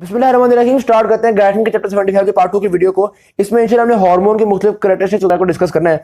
बिस्मिल्लाहिर्रहमानिर्रहीम। स्टार्ट करते हैं ग्राइटिंग के चैप्टर 75 के पार्ट 2 की वीडियो को। इसमें इंशाल्लाह हमने हार्मोन के मुख्तलिफ कैरेक्टरिस्टिक्स को डिस्कस करना है।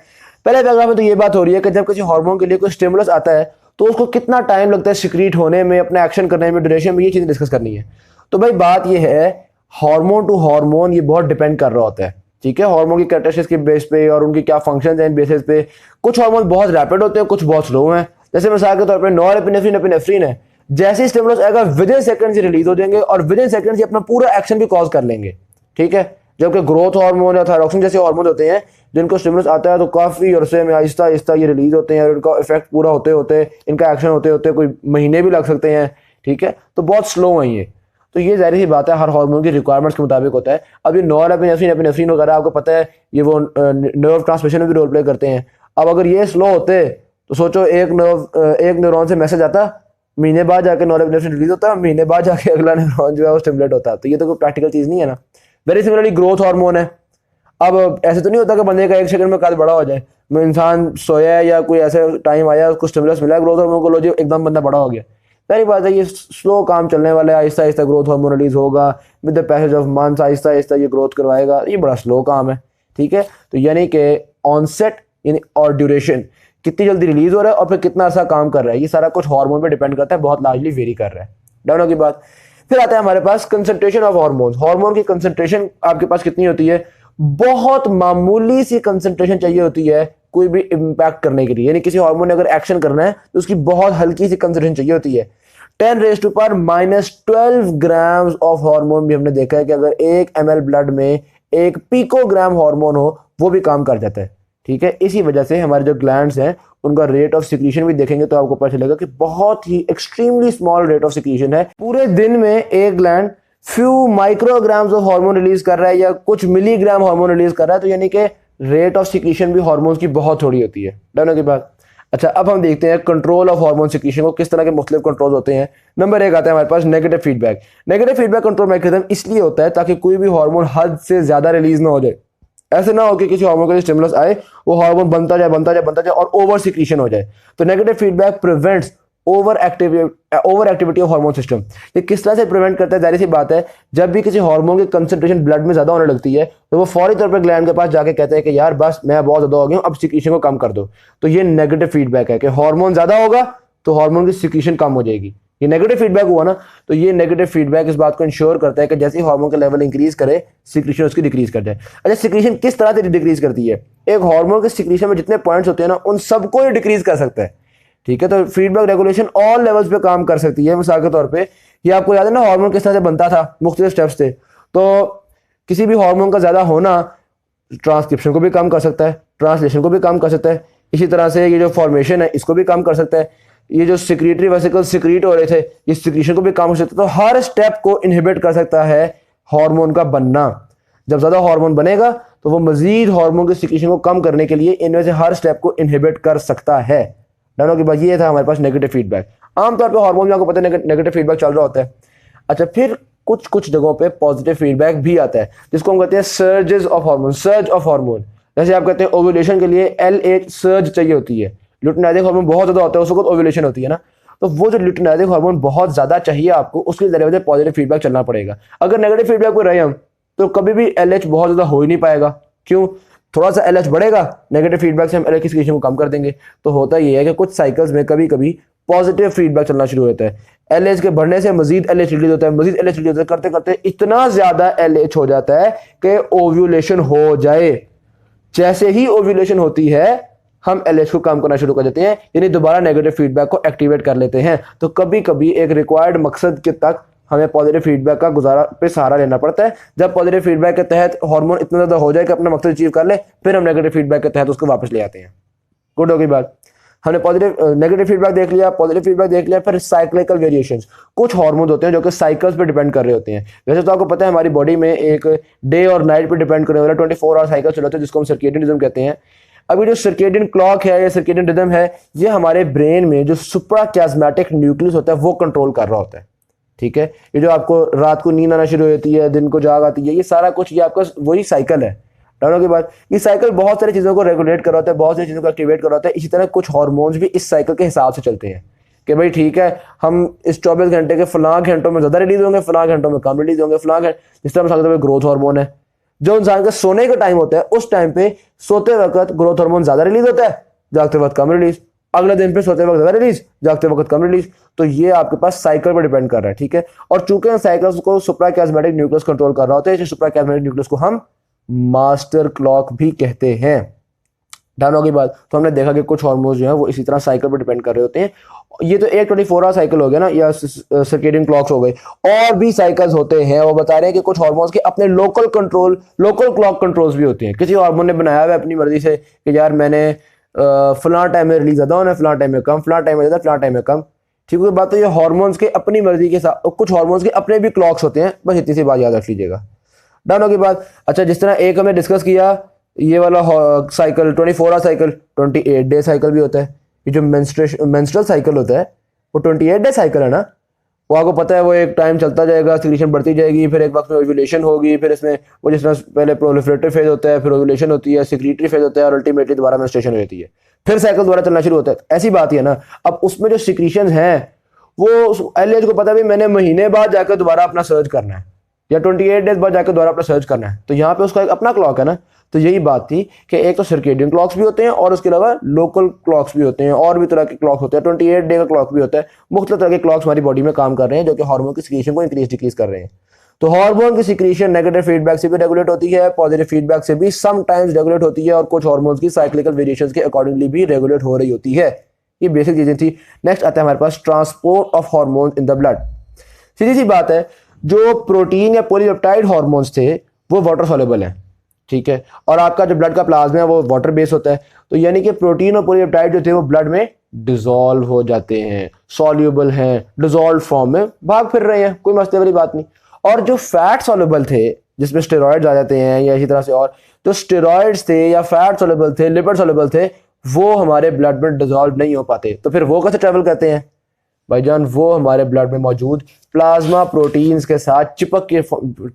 पहले पैराग्राफ में तो ये बात हो रही है कि जब किसी हार्मोन के लिए कोई स्टिमुलस आता है तो उसको कितना टाइम लगता है सिक्रीट होने में, अपने एक्शन करने में, ड्यूरेशन में, ये चीज़ें डिस्कस करनी है। तो भाई बात ये है, हार्मोन टू हार्मोन ये बहुत डिपेंड कर रहा होता है। ठीक है, हार्मोन की कैरेक्टरिस्टिक्स के बेस पे और उनकी क्या फंक्शंस हैं इन बेसिस पे। कुछ हार्मोन बहुत रैपिड होते हैं, कुछ बहुत स्लो हैं। जैसे मिसाल के तौर पर नॉरएपिनेफ्रिन, एपिनेफ्रिन है, जैसे स्टिमुलस आएगा विद इन सेकंड से रिलीज हो जाएंगे और विद इन सेकंड से अपना पूरा एक्शन भी कॉज कर लेंगे। ठीक है, जबकि ग्रोथ हार्मोन या थायरॉक्सिन जैसे हार्मोन होते हैं जिनको स्टिमुलस आता है तो काफ़ी अरसे में आहिस्ता आहिस्ता ये रिलीज होते हैं और इनका इफेक्ट पूरा होते होते, इनका एक्शन होते होते कोई महीने भी लग सकते हैं। ठीक है, तो बहुत स्लो है ये। तो ये जाहिर सी बात है, हर हार्मोन की रिक्वायरमेंट्स के मुताबिक होता है। अब ये नॉरएपिनेफ्रिन, एपिनेफ्रिन वगैरह आपको पता है ये वो नर्व ट्रांसमिशन में भी रोल प्ले करते हैं। अब अगर ये स्लो होते तो सोचो एक न्यूरॉन से मैसेज आता, महीने बाद जाके नॉरएपिनेफ्रिन रिलीज होता है, महीने बाद जाके अगला न्यूरॉन जो है वो स्टिमुलेट होता है। तो ये तो कोई प्रैक्टिकल चीज़ नहीं है ना। वेरी सिमिलरली ग्रोथ हार्मोन है। अब ऐसे तो नहीं होता कि बंदे का एक सेकंड में कद बड़ा हो जाए। इंसान सोया है या कोई ऐसा टाइम आया उसको स्टिमुलस मिला ग्रोथ हार्मोन को, लो जी एकदम बंदा बड़ा हो गया। पहली बात है ये स्लो काम चलने वाला है, Aahista Aahista growth hormone release होगा, with the passage of months Aahista Aahista ये ग्रोथ करवाएगा। ये बड़ा स्लो काम है। ठीक है, तो यानी कि ऑनसेट यानी और ड्यूरेशन कितनी जल्दी रिलीज हो रहा है और फिर कितना अर्सा काम कर रहा है, ये सारा कुछ हार्मोन पे डिपेंड करता है, बहुत लार्जली वेरी कर रहा है। डाउन की बात। फिर आता है हमारे पास कंसंट्रेशन ऑफ हार्मोन्स। हार्मोन की कंसंट्रेशन आपके पास कितनी होती है? बहुत मामूली सी कंसंट्रेशन चाहिए होती है कोई भी इंपैक्ट करने के लिए। यानी किसी हार्मोन ने अगर एक्शन करना है तो उसकी बहुत हल्की सी कंसंट्रेशन चाहिए होती है। 10⁻⁻12 ग्राम्स ऑफ हार्मोन भी हमने देखा है कि अगर 1 ml ब्लड में 1 पिकोग्राम हार्मोन हो वो भी काम कर जाता है। ठीक है, इसी वजह से हमारे जो ग्लैंड्स हैं उनका रेट ऑफ सिक्रीशन भी देखेंगे तो आपको पता चलेगा कि बहुत ही extremely small rate of secretion है। पूरे दिन में एक gland few micrograms of hormone release कर रहा है या कुछ मिलीग्राम हार्मोन रिलीज कर रहा है, तो यानी कि रेट ऑफ सिक्रीशन भी हार्मोन्स की बहुत थोड़ी होती है। डन की बात। अच्छा, अब हम देखते हैं कंट्रोल ऑफ हार्मोन सिक्रीशन को, किस तरह के मुख्तलिफ कंट्रोल होते हैं। नंबर 1 आता है हमारे पास negative feedback. Negative feedback control mechanism इसलिए होता है ताकि कोई भी हार्मोन हद से ज्यादा रिलीज ना हो जाए। ऐसे ना हो कि किसी हार्मोन का स्टिमुलस आए वो हार्मोन बनता जाए और ओवर सिक्रीशन हो जाए। तो negative feedback prevents over activity of hormone system. ये किस तरह से प्रिवेंट करता है? जाहिर सी बात है, जब भी किसी हार्मोन की कंसंट्रेशन ब्लड में ज्यादा होने लगती है तो वो फौरी तौर पर ग्लैंड के पास जाके कहते हैं कि यार बस मैं बहुत ज्यादा हो गया हूं, अब सिक्रीशन को कम कर दो। तो ये नेगेटिव फीडबैक है कि हार्मोन ज्यादा होगा तो हार्मोन की सिक्रीशन कम हो जाएगी। ये नेगेटिव फीडबैक हुआ ना। तो ये नेगेटिव फीडबैक इस बात को इंश्योर करता है कि जैसे ही हार्मोन का लेवल इंक्रीज करे सिक्रीशन उसकी डिक्रीज कर जाए। अच्छा, सिक्रीशन किस तरह से डिक्रीज करती है? एक हार्मोन के सिक्रीशन में जितने पॉइंट्स होते हैं ना उन सबको ये डिक्रीज कर सकता है। ठीक है, तो फीडबैक रेगुलेशन ऑल लेवल्स पे काम कर सकती है। मिसाल के तौर पे ये आपको याद है ना हार्मोन किस तरह से बनता था, मुख्तलिफ स्टेप्स थे। तो किसी भी हार्मोन का ज्यादा होना ट्रांसक्रिप्शन को भी कम कर सकता है, ट्रांसलेशन को भी कम कर सकता है। इसी तरह से ये जो फॉर्मेशन है इसको भी कम कर सकता है। ये जो सिक्रीटरी वेसिकल सिक्रीट हो रहे थे ये सिक्रीशन को भी कम कर सकता है। तो हर स्टेप को इनहिबिट कर सकता है हार्मोन का बनना। जब ज्यादा हार्मोन बनेगा तो वो मजीद हार्मोन की सिक्रीशन को कम करने के लिए इनमें से हर स्टेप को इनहिबिट कर सकता है। डाउन की बात। ये था हमारे पास नेगेटिव फीडबैक। आमतौर पर हार्मोन में आपको पता है नेगेटिव फीडबैक चल रहा होता है। अच्छा, फिर कुछ जगहों पे पॉजिटिव फीडबैक भी आता है जिसको हम कहते हैं surges of hormone, surge of hormone. जैसे आप कहते हैं ओव्यूलेशन के लिए LH सर्ज चाहिए होती है, ल्यूटिनाइजिंग हार्मोन बहुत ज्यादा होता है, उस वक्त ओव्यूलेशन होती है ना। तो वो जो ल्यूटिनाइजिंग हार्मोन बहुत ज्यादा चाहिए आपको, उसके लिए पॉजिटिव फीडबैक चलना पड़ेगा। अगर नेगेटिव फीडबैक पे रहे हम तो कभी भी LH बहुत ज्यादा हो ही नहीं पाएगा। क्यों? थोड़ा सा LH बढ़ेगा, नेगेटिव फीडबैक से हम LH की सिक्रीशन को कम कर देंगे। तो होता ये है कि कुछ साइकिल्स में कभी कभी पॉजिटिव फीडबैक चलना शुरू होता है। LH के बढ़ने से मजीद LH रिलीज होता है, मजीद LH रिलीज होता है, करते करते इतना ज्यादा LH हो जाता है कि ओव्यूलेशन हो जाए। जैसे ही ओव्यूलेशन होती है हम LH को कम करना शुरू कर देते हैं, यानी दोबारा नेगेटिव फीडबैक को एक्टिवेट कर लेते हैं। तो कभी कभी एक रिक्वायर्ड मकसद के तक हमें पॉजिटिव फीडबैक का गुजारा पे सहारा लेना पड़ता है। जब पॉजिटिव फीडबैक के तहत हार्मोन इतना ज्यादा हो जाए कि अपना मकसद अचीव कर ले, फिर हम नेगेटिव फीडबैक के तहत उसको वापस ले आते हैं। गुड होगी बात। हमने नेगेटिव फीडबैक देख लिया, पॉजिटिव फीडबैक देख लिया। फिर साइक्लिकल वेरिएशंस। कुछ हार्मोन होते हैं जो कि साइकिल्स पे डिपेंड कर रहे होते हैं। वैसे तो आपको पता है हमारी बॉडी में एक डे और नाइट पे डिपेंड करने वाला 24 आवर साइकिल चलते हैं जिसको हम सर्केडियन रिदम कहते हैं। अभी जो सर्केडियन क्लॉक है या सर्केडियन रिदम है ये हमारे ब्रेन में जो सुप्राकियास्मेटिक न्यूक्लियस होता है वो कंट्रोल कर रहा होता है। ठीक है, ये जो आपको रात को नींद आना शुरू होती है, दिन को जाग आती है, ये सारा कुछ ये आपका वही साइकिल है। डाउन के बाद ये साइकिल बहुत सारी चीजों को रेगुलेट कर रहा होता है, बहुत सारी चीजों को एक्टिवेट कर रहा होता है। इसी तरह कुछ हार्मोन्स भी इस साइकिल के हिसाब से चलते हैं। कि भाई ठीक है, हम इस 24 घंटे के फलां घंटों में ज़्यादा रिलीज होंगे, फलां घंटों में कम रिलीज होंगे, फलां जिस तरह मिसाल के ग्रोथ हार्मोन है, जो इंसान का सोने का टाइम होता है उस टाइम पे सोते वक्त ग्रोथ हार्मोन ज़्यादा रिलीज होता है, जागते वक्त कम रिलीज, अगले दिन पे सोते वक्त ज़्यादा रिलीज, जागते वक्त कम रिलीज। तो ये आपके पास साइकिल पर डिपेंड कर रहा है, ठीक है। और चूंकि साइकिल्स को सुप्राकियास्मेटिक न्यूक्लियस कंट्रोल कर रहा होता है, इस सुप्राकियास्मेटिक न्यूक्लियस को हम मास्टर क्लॉक भी कहते हैं। डन होगी बात। तो हमने देखा कि कुछ हार्मोन्स जो है वो इसी तरह साइकिल पर डिपेंड कर रहे होते हैं। ये तो एक 24 आवर साइकिल हो गया ना, या सर्केडियन क्लॉक्स हो गए। और भी साइकिल्स होते हैं, वो बता रहे हैं कि कुछ हार्मोन्स के अपने local control, local clock controls भी होते हैं। किसी हार्मोन ने बनाया हुआ है अपनी मर्जी से कि यार मैंने फलां टाइम में रिलीज ज़्यादा होना, फलां टाइम में कम, फलां टाइम में ज़्यादा, फलां टाइम में कम। ठीक है बात। तो ये हार्मोन्स के अपनी मर्जी के साथ, कुछ हार्मोन्स के अपने भी क्लॉक्स होते हैं, बस इतनी सी बात याद रख लीजिएगा। डन होगी बात। अच्छा, जिस तरह एक हमने डिस्कस किया ये वाला cycle 24 hour cycle, 28 day cycle भी होता है। ये जो मेंस्ट्रुअल साइकिल होता है वो 28 डे साइकिल है ना, वो आपको पता है। वो एक टाइम चलता जाएगा, सिक्रीशन बढ़ती जाएगी, फिर एक वक्त में ओव्यूलेशन होगी, फिर इसमें वो जिस तरह पहले प्रोलिफरेटिव फेज होता है, फिर ओव्यूलेशन होती है, सिक्रीटरी फेज होता है, और अल्टीमेटली दोबारा मेंस्ट्रुएशन हो जाती है, फिर साइकिल दोबारा चलना शुरू होता है। ऐसी बात ही है ना। अब उसमें जो सिक्रीशन है वो LH को पता है महीने महीने बाद जाकर दोबारा अपना सर्च करना है, या 28 डेज बाद जाकर दोबारा अपना सर्च करना है। तो यहाँ पे उसका एक अपना क्लॉक है ना। तो यही बात थी कि एक तो सर्केडियन क्लॉक्स भी होते हैं और उसके अलावा लोकल क्लॉक्स भी होते हैं, और भी तरह के क्लॉक होते हैं। 28 डे का क्लॉक भी होता है। मुख्तलिफ तरह के क्लॉक्स हमारी बॉडी में काम कर रहे हैं जो कि हार्मोन की सिक्रीशन को इंक्रीज डिक्रीज कर रहे हैं। तो हार्मोन की सिक्रीशन नेगेटिव फीडबैक से भी रेगुलेट होती है, पॉजिटिव फीडबैक से भी समटाइम्स रेगुलेट होती है, और कुछ हार्मोन्स की साइक्लिकल वेरिएशंस के अकॉर्डिंगली भी रेगुलेट हो रही होती है। ये बेसिक चीजें थी। नेक्स्ट आता है हमारे पास transport of hormones in the blood. सीधी सी बात है, जो प्रोटीन या पॉलीपेप्टाइड हार्मोन्स थे वो वाटर सॉल्युबल हैं, ठीक है। और आपका जो ब्लड का प्लाज्मा है वो वाटर बेस होता है। तो यानी कि प्रोटीन और पॉलीपेप्टाइड जो थे वो ब्लड में डिसॉल्व हो जाते हैं, सॉल्युबल हैं, डिसॉल्व फॉर्म में भाग फिर रहे हैं, कोई मसले वाली बात नहीं। और जो फैट सॉल्युबल थे, जिसमें स्टेरॉइड्स आ जाते हैं या इसी तरह से, और जो स्टेरॉइड्स थे या फैट सॉल्युबल थे, लिपिड सॉल्युबल थे, वो हमारे ब्लड में डिसॉल्व नहीं हो पाते। तो फिर वो कैसे ट्रेवल करते हैं भाईजान? वो हमारे ब्लड में मौजूद प्लाज्मा प्रोटीन्स के साथ चिपक के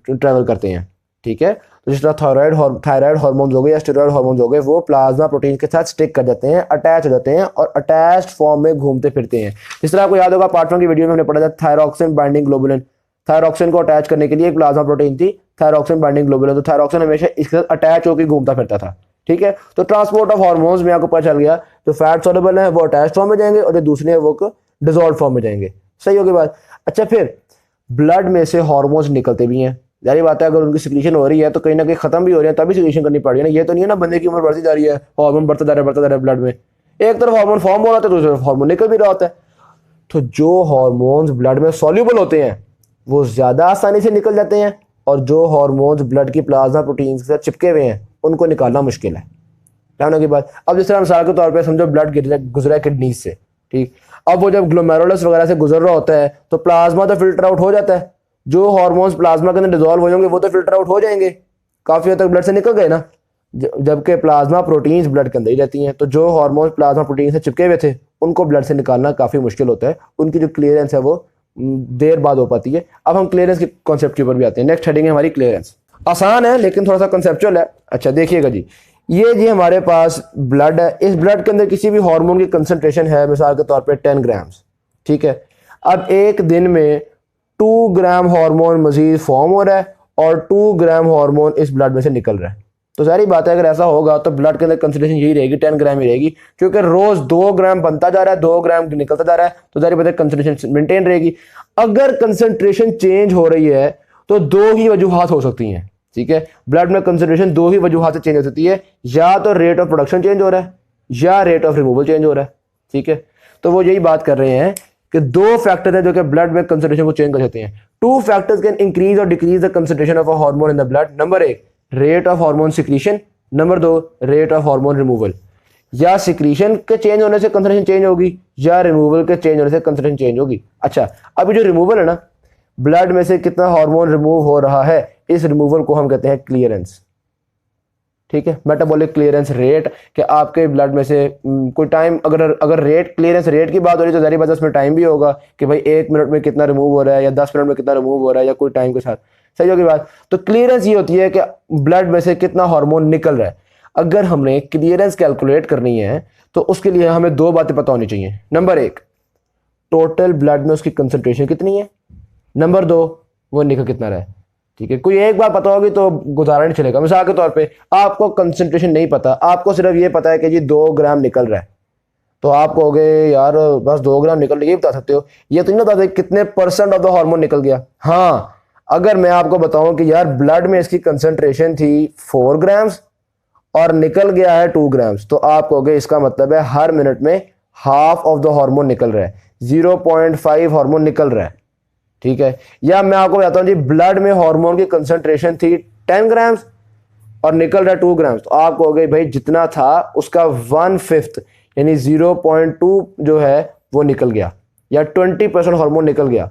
ट्रेवल करते हैं, ठीक है। तो जिस तरह थायराइड हार्मोन्स हो गए या स्टेरॉइड हार्मोन्स हो गए, वो प्लाज्मा प्रोटीन के साथ स्टिक कर जाते हैं, अटैच हो जाते हैं, और अटैच्ड फॉर्म में घूमते फिरते हैं। जिस तरह आपको याद होगा पार्ट 1 की वीडियो में हमने पढ़ा था थायरॉक्सिन बाइंडिंग ग्लोबुलिन। थायरॉक्सिन को अटैच करने के लिए एक प्लाज्मा प्रोटीन थी, थायरॉक्सिन बाइंडिंग ग्लोबुलिन। तो थायरॉक्सिन हमेशा इसके साथ अटैच होकर घूमता फिरता था, ठीक है। तो ट्रांसपोर्ट ऑफ हार्मोन्स में आपको पता चल गया, जो फैट सॉल्युबल है वो अटैच फॉर्म में जाएंगे, और जो दूसरे हैं वो डिसॉल्व फॉर्म में जाएंगे। सही होगी बात। अच्छा, फिर ब्लड में से हार्मोन्स निकलते भी हैं, जारी बात है। अगर उनकी सिक्रीशन हो रही है तो कहीं ना कहीं खत्म भी हो रही है, तभी सिक्रीशन करनी पड़ रही है ना। ये तो नहीं है ना बंदे की उम्र बढ़ती जा रही है, हार्मोन बढ़ता जा रहा है ब्लड में। एक तरफ हार्मोन फॉर्म हो रहा था, दूसरी तरफ हार्मोन निकल भी रहा होता है। तो जो हार्मोन्स ब्लड में सॉल्युबल होते हैं वो ज्यादा आसानी से निकल जाते हैं, और जो हार्मोन्स ब्लड की प्लाज्मा प्रोटीन्स के साथ चिपके हुए हैं उनको निकालना मुश्किल है। ध्यान की बात। अब जिस तरह मिसाल के तौर पर समझो ब्लड गुजरा है किडनीज से, ठीक। अब वो जब ग्लोमेरुलस वगैरह से गुजर रहा होता है तो प्लाज्मा तो फिल्टर आउट हो जाता है। जो हार्मोन्स प्लाज्मा के अंदर डिसॉल्व हो जाएंगे वो तो फिल्टर आउट हो जाएंगे, काफी हद तक ब्लड से निकल गए ना। जबकि प्लाज्मा प्रोटीन्स ब्लड के अंदर ही रहती हैं। तो जो हार्मोन्स प्लाज्मा प्रोटीन से चिपके हुए थे उनको ब्लड से निकालना काफी मुश्किल होता है, उनकी जो क्लियरेंस है वो देर बाद हो पाती है। अब हम क्लियरेंस के कॉन्सेप्ट के ऊपर भी आते हैं। नेक्स्ट हेडिंग है हमारी क्लियरेंस। आसान है लेकिन थोड़ा सा कंसेप्चुअल है। अच्छा देखिएगा जी, ये जी हमारे पास ब्लड है। इस ब्लड के अंदर किसी भी हार्मोन की कंसंट्रेशन है मिसाल के तौर पे 10 ग्राम्स, ठीक है। अब एक दिन में 2 ग्राम हार्मोन मजीद फॉर्म हो रहा है और 2 ग्राम हार्मोन इस ब्लड में से निकल रहा है। तो सारी बात है, अगर ऐसा होगा तो ब्लड के अंदर कंसंट्रेशन यही रहेगी, 10 ग्राम ही रहेगी, क्योंकि रोज 2 ग्राम बनता जा रहा है, 2 ग्राम निकलता जा रहा है। तो सारी बात है कंसंट्रेशन मेंटेन रहेगी। अगर कंसंट्रेशन चेंज हो रही है तो दो ही वजूहात हो सकती हैं, ठीक है। ब्लड में कंसंट्रेशन दो ही वजूहात से चेंज हो सकती है, या तो रेट ऑफ प्रोडक्शन चेंज हो रहा है या रेट ऑफ रिमूवल चेंज हो रहा है, ठीक है। तो वो यही बात कर रहे हैं कि दो फैक्टर है जो कि ब्लड में कंसंट्रेशन को चेंज कर सकते हैं। 2 फैक्टर्स कैन इंक्रीज और decrease the concentration of a hormone in the blood. Number 1 rate of hormone secretion, number 2 rate of hormone removal. या सिक्रीशन के चेंज होने से कंसंट्रेशन चेंज होगी, या रिमूवल के चेंज होने से कंसंट्रेशन चेंज होगी। अच्छा, अभी जो रिमूवल है ना, ब्लड में से कितना हार्मोन रिमूव हो रहा है, इस रिमूवल को हम कहते हैं क्लियरेंस, ठीक है। मेटाबॉलिक क्लियरेंस रेट, कि आपके ब्लड में से कोई टाइम, अगर रेट क्लियरेंस रेट की बात हो रही है तो जारी बात है उसमें टाइम भी होगा कि भाई 1 मिनट में कितना रिमूव हो रहा है या 10 मिनट में कितना रिमूव हो रहा है, या कोई टाइम के साथ। सही होगी बात। तो क्लियरेंस ये होती है कि ब्लड में से कितना हार्मोन निकल रहा है। अगर हमने क्लियरेंस कैलकुलेट करनी है तो उसके लिए हमें 2 बातें पता होनी चाहिए। नंबर 1, टोटल ब्लड में उसकी कंसंट्रेशन कितनी है, नंबर 2 वो निकल कितना रहा है। ठीक है, कोई एक बार पता होगी तो गुजारा नहीं चलेगा। मिसाल के तौर पे आपको कंसंट्रेशन नहीं पता, आपको सिर्फ ये पता है कि जी 2 ग्राम निकल रहा है, तो आप कहोगे यार बस 2 ग्राम निकल रहा है, ये बता सकते हो, ये तो नहीं बता सकते कितने परसेंट ऑफ द हार्मोन निकल गया। हाँ, अगर मैं आपको बताऊं कि यार ब्लड में इसकी कंसंट्रेशन थी 4 ग्राम्स और निकल गया है 2 ग्राम्स, तो आप कहोगे इसका मतलब है हर मिनट में हाफ ऑफ द हार्मोन निकल रहा है, 0.5 हार्मोन निकल रहा है। ठीक है, या मैं आपको बताता हूं जी ब्लड में हार्मोन की कंसंट्रेशन थी 10 ग्राम्स और निकल रहा है 2 ग्राम्स, तो आप कहोगे भाई जितना था उसका 1/5 यानी 0.2 जो है वो निकल गया, या 20% हार्मोन निकल गया।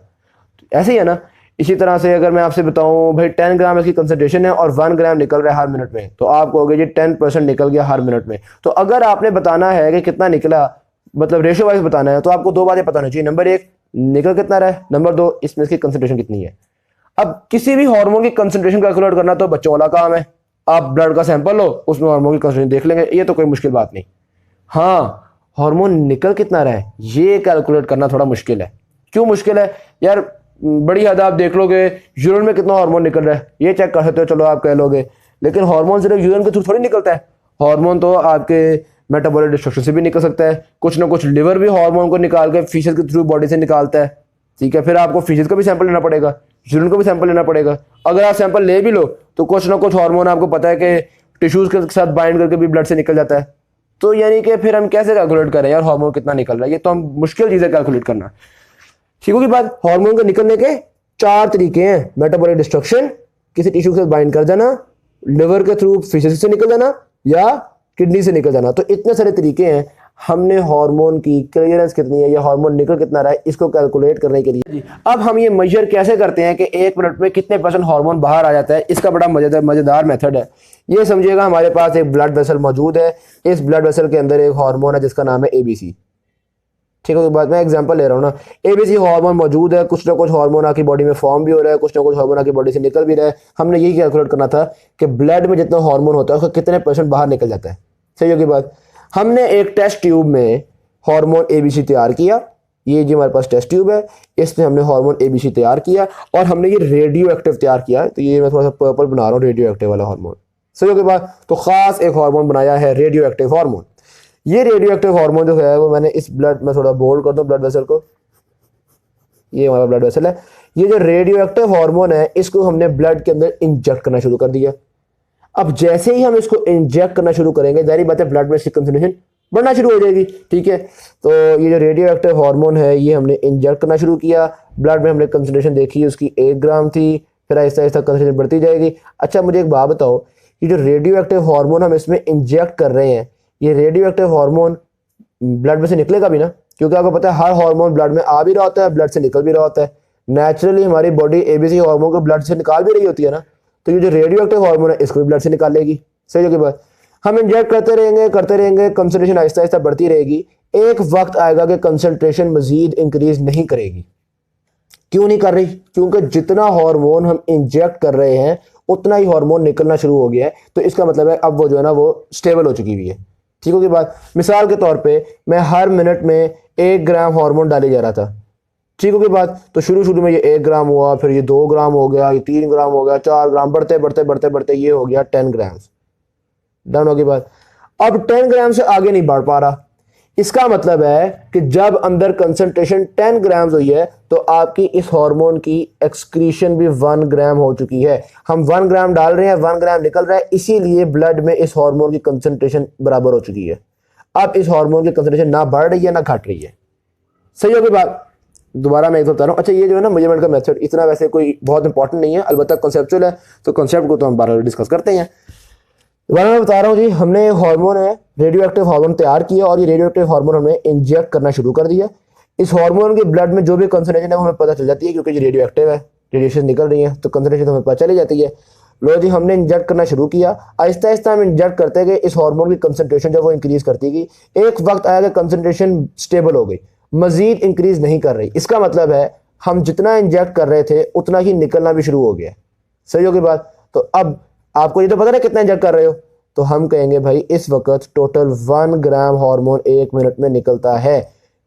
ऐसे ही है ना। इसी तरह से अगर मैं आपसे बताऊं भाई 10 ग्राम इसकी कंसंट्रेशन है और 1 ग्राम निकल रहा है हर मिनट में, तो आप कहोगे जी 10% निकल गया हर मिनट में। तो अगर आपने बताना है कि कितना निकला, मतलब रेशियो वाइज बताना है, तो आपको 2 बातें पता होनी चाहिए। नंबर 1 निकल कितना रहा है, नंबर 2 इसमें इसकी कंसंट्रेशन कितनी है। अब किसी भी हार्मोन की कंसंट्रेशन कैलकुलेट करना तो बच्चों वाला काम है। आप ब्लड का सैंपल लो, उसमें हार्मोन की कंसंट्रेशन देख लेंगे, ये तो कोई मुश्किल बात नहीं। हाँ, हार्मोन निकल कितना रहा है ये कैलकुलेट करना थोड़ा मुश्किल है। क्यों मुश्किल है यार, बड़ी हद आप देख लोगे यूरिन में कितना हार्मोन निकल रहा है ये चेक कर सकते हो, चलो आप कह लोगे, लेकिन हार्मोन सिर्फ यूरिन के थ्रू थोड़ी निकलता है। हार्मोन तो आपके मेटाबॉलिक डिस्ट्रक्शन से भी निकल सकता है, कुछ ना कुछ लिवर भी हार्मोन को निकाल के फीसेस के थ्रू बॉडी से निकालता है। ठीक है, फिर आपको फीसेस का भी सैंपल लेना पड़ेगा, यूरिन का भी सैंपल लेना पड़ेगा। अगर आप सैंपल ले भी लो तो कुछ ना कुछ हार्मोन आपको पता है कि टिश्यूज के साथ बाइंड करके भी ब्लड से निकल जाता है। तो यानी कि फिर हम कैसे कैलकुलेट करें यार हार्मोन कितना निकल रहा है, ये तो हम मुश्किल चीज़ है कैलकुलेट करना। ठीक होगी बात। हार्मोन के निकलने के 4 तरीके हैं, मेटाबॉलिक डिस्ट्रक्शन, किसी टिश्यू के साथ बाइंड कर जाना, लिवर के थ्रू फीसेस से निकल जाना, या किडनी से निकल जाना। तो इतने सारे तरीके हैं। हमने हार्मोन की क्लियरेंस कितनी है या हार्मोन निकल कितना रहा है इसको कैलकुलेट करने के लिए अब हम ये मेजर कैसे करते हैं कि 1 मिनट में कितने % हार्मोन बाहर आ जाता है, इसका बड़ा मजेदार मेथड है। ये समझिएगा, हमारे पास एक ब्लड वेसल मौजूद है, इस ब्लड वेसल के अंदर एक हार्मोन है जिसका नाम है ABC। ठीक है, तो बाद में एग्जांपल ले रहा हूँ ना, ABC हार्मोन मौजूद है, कुछ ना कुछ हार्मोन आपकी बॉडी में फॉर्म भी हो रहा है, कुछ ना कुछ हार्मोन आपकी बॉडी से निकल भी रहा है। हमने यही कैलकुलेट करना था कि ब्लड में जितना हार्मोन होता है उसका कितने % बाहर निकल जाता है। सही होगी बात। हमने एक टेस्ट ट्यूब में हार्मोन ABC तैयार किया, ये जो हमारे पास टेस्ट ट्यूब है इसमें हमने हार्मोन ABC तैयार किया और हमने ये रेडियो एक्टिव तैयार किया। तो ये मैं थोड़ा सा पर्पल बना रहा हूँ, रेडियो एक्टिव वाला हार्मोन। सही होगी बात। तो खास एक हार्मोन बनाया है रेडियो एक्टिव हार्मोन। ये रेडियो एक्टिव हार्मोन जो है वो मैंने इस ब्लड में थोड़ा बोल्ड कर दूं ब्लड वेसल को, ये हमारा ब्लड वेसल है। ये जो रेडियो एक्टिव हार्मोन है इसको हमने ब्लड के अंदर इंजेक्ट करना शुरू कर दिया। अब जैसे ही हम इसको इंजेक्ट करना शुरू करेंगे जाहिर बात है ब्लड में इसकी कंसंट्रेशन बढ़ना शुरू हो जाएगी। ठीक है, तो ये जो रेडियो एक्टिव हार्मोन है ये हमने इंजेक्ट करना शुरू किया ब्लड में। हमने कंसंट्रेशन देखी उसकी 1 ग्राम थी, फिर आहिस्ता आहिस्ता कंसंट्रेशन बढ़ती जाएगी। अच्छा मुझे एक बात बताओ, ये जो रेडियो एक्टिव हार्मोन हम इसमें इंजेक्ट कर रहे हैं, ये रेडियो एक्टिव हार्मोन ब्लड में से निकलेगा भी ना, क्योंकि आपको पता है हर हार्मोन ब्लड में आ भी रहा होता है, ब्लड से निकल भी रहा होता है। नेचुरली हमारी बॉडी ABC हार्मोन को ब्लड से निकाल भी रही होती है ना, तो ये जो रेडियो एक्टिव हार्मोन है इसको भी ब्लड से निकालेगी। सही होगी बात। हम इंजेक्ट करते रहेंगे, कंसंट्रेशन आहिस्ता आहिस्ता बढ़ती रहेगी। एक वक्त आएगा कि कंसंट्रेशन मजीद इंक्रीज नहीं करेगी। क्यों नहीं कर रही? क्योंकि जितना हार्मोन हम इंजेक्ट कर रहे हैं उतना ही हार्मोन निकलना शुरू हो गया है। तो इसका मतलब है अब वो जो है ना वो स्टेबल हो चुकी हुई है। ठीक होगी बात। मिसाल के तौर पे मैं हर मिनट में 1 ग्राम हार्मोन डाले जा रहा था। ठीक होगी बात। तो शुरू में ये 1 ग्राम हुआ, फिर ये 2 ग्राम हो गया, ये 3 ग्राम हो गया, 4 ग्राम, बढ़ते ये हो गया 10 ग्राम। डन होगी बात। अब 10 ग्राम से आगे नहीं बढ़ पा रहा। इसका मतलब है कि जब अंदर कंसंट्रेशन 10 ग्राम हुई है तो आपकी इस हार्मोन की एक्सक्रीशन भी 1 ग्राम हो चुकी है। हम 1 ग्राम डाल रहे हैं, 1 ग्राम निकल रहा है, इसीलिए ब्लड में इस हार्मोन की कंसंट्रेशन बराबर हो चुकी है। अब इस हार्मोन की कंसंट्रेशन ना बढ़ रही है ना घट रही है। सही होगी बात। दोबारा मैं एक बता रहा हूँ। अच्छा ये जो है ना मेजरमेंट का मेथड इतना वैसे कोई बहुत इंपॉर्टेंट नहीं है, अलबत्ता कॉन्सेप्चुअल है, तो कॉन्सेप्ट को तो हम बार डिस्कस करते हैं। दोबारा मैं बता रहा हूँ जी, हमने हार्मोन है रेडियो एक्टिव हार्मोन तैयार किया और ये रेडियो एक्टिव हार्मोन हमने इंजेक्ट करना शुरू कर दिया। इस हार्मोन के ब्लड में जो भी कंसंट्रेशन है वो हमें पता चल जाती है, क्योंकि ये रेडियो एक्टिव है, रेडिएशन निकल रही है तो कंसंट्रेशन हमें पता चली जाती है। लो जी, हमने इंजेक्ट करना शुरू किया। आहिस्ता आहिस्ता हम इंजेक्ट करते गए, इस हार्मोन की कंसंट्रेशन जब वो इंक्रीज करती गई, एक वक्त आया कि कंसंट्रेशन स्टेबल हो गई, मजीद इंक्रीज नहीं कर रही। इसका मतलब है हम जितना इंजेक्ट कर रहे थे उतना ही निकलना भी शुरू हो गया। सही होगी बात। तो अब आपको ये तो पता है कितना इंजेक्ट कर रहे हो, तो हम कहेंगे भाई इस वक्त टोटल 1 ग्राम हार्मोन 1 मिनट में निकलता है।